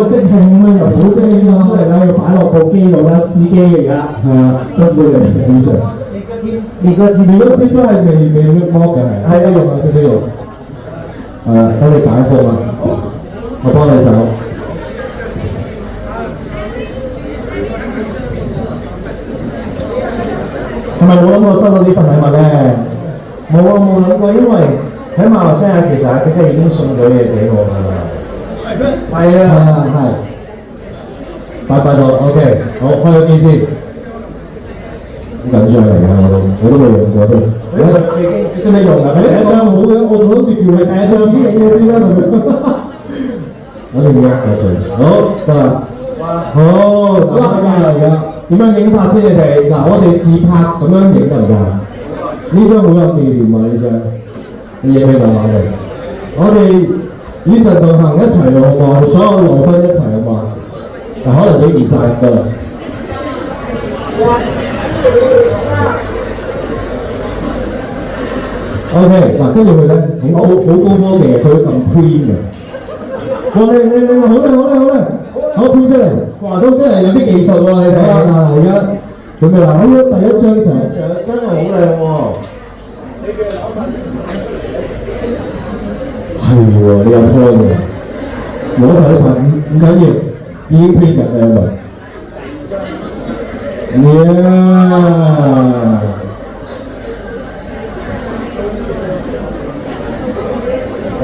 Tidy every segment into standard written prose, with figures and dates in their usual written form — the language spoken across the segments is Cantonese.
即興咁樣由小機咁出嚟啦，要擺落部機度啦，試機嘅而家係啊，真係正常。你個貼都係未剝嘅係。係啊，用啊，識用。等你解放啊，我幫你手。係咪冇諗過收到呢份禮物咧？冇啊，冇諗過，因為喺馬來西亞其實阿吉吉已經送咗嘢俾我㗎啦。係啊，係。拜拜到 ，OK， 好，開咗機先。好緊張嚟㗎，我都未用過都。你識唔識用啊？第一張好嘅，我諗住叫你第一張啲嘢先啦，係咪？我哋唔該曬，好得啦。好，嗱，嚟㗎。點樣影法先？你哋嗱，我哋自拍咁樣影得唔得？呢張好有紀念啊！呢張，你影俾我哋與神同行一齊好嘛？所有羅賓一齊好嘛？嗱，可能影唔晒㗎啦。OK， 嗱，跟住佢咧，好高科技，佢會撳 print 嘅。你好咧，好 print 出嚟，哇，都真係有啲技術喎！你睇下嗱，而家準備啦，第一張相真係好靚喎。係喎，你有錯嘅，攞晒啲牌唔緊要，已經 print 緊喺度。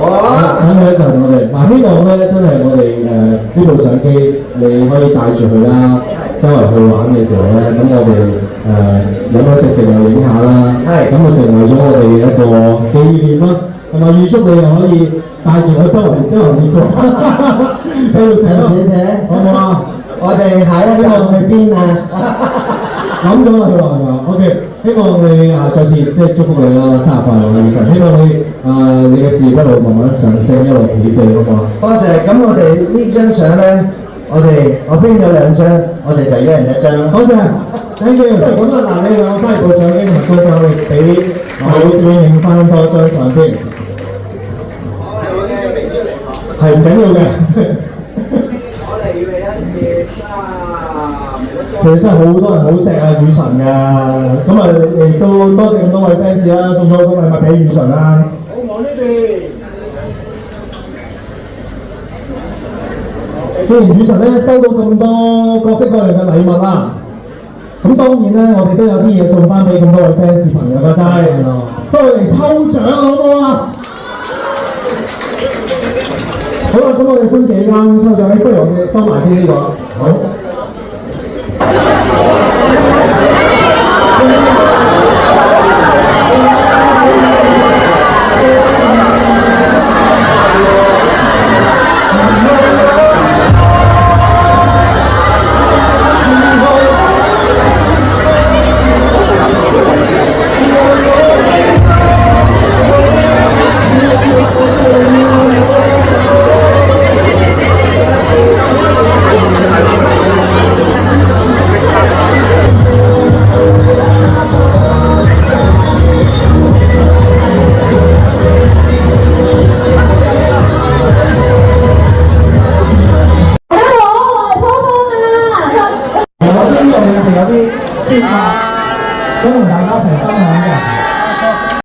哇！等佢一陣，我哋嗱，希望咧真係我哋呢部相機你可以帶住佢啦，周圍去玩嘅時候咧，咁我哋飲飲食食又影下啦，咁就成為咗我哋一個紀念啦。同埋預祝你又可以帶住我周圍去過，謝，好唔好啊？我哋下一個去邊啊？諗咗啦，佢話係嘛 ？OK， 希望你再次即係祝福你啦，生日快樂啊！希望你嘅事業一路慢慢上升，一路起飛好嘛？多謝。咁我哋呢張相咧，我編咗2張，我哋就一人1張。多謝 ，thank you。咁啊嗱，你兩個翻嚟部相機同高相，我哋俾我先影翻多張相先。係唔緊要嘅。其實真係好多人好錫啊雨神㗎，咁啊亦都多謝咁多位 fans 啦，送咗好多禮物俾雨神啦。好，望呢邊。既然雨神咧收到咁多各式各樣嘅禮物啦，咁當然咧我哋都有啲嘢送翻俾咁多位 fans 朋友嘅齋，不如我哋抽獎好唔好啊？好啦，咁我哋分幾間抽獎，不如我哋收埋先呢個，好。